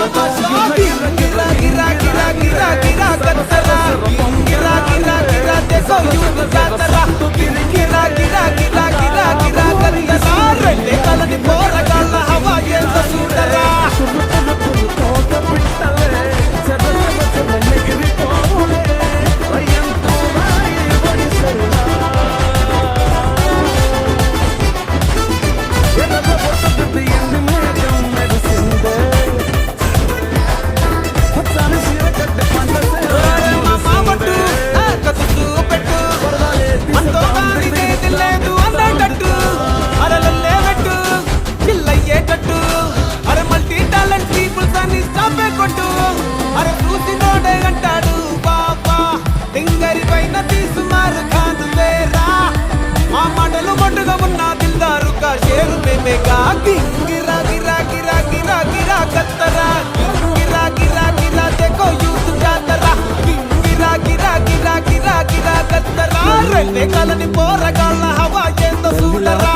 गिरा गिरा गिरा गिरा गिरा कतरा गिरा गिरा गिरा देखो यूथ जातरा गिरा गिरा गिरा गिरा गिरा कतरा రెండే కలని పోరగాళ్ళ హవా ఎంత సూటరా అరే మల్టీ టాలెంట్ పీపుల్స్ అని స్టాపే కొట్టు అరే చూసినోడే అంటాడు బాబా డింగరి పైన తీసుమారు ఖాన్ వేరా మా మాటలు మొండుగా ఉన్న దిల్దారు కా షేరు మేమేగా గిరా గిరా గిరా గిరా గిరా కత్తరా గిరా గిరా గిరా देखो యూత్ జాతరా గిరా గిరా గిరా గిరా గిరా కత్తరా రెండే కాలని పోరగాళ్ళ హవా ఏందో చూడరా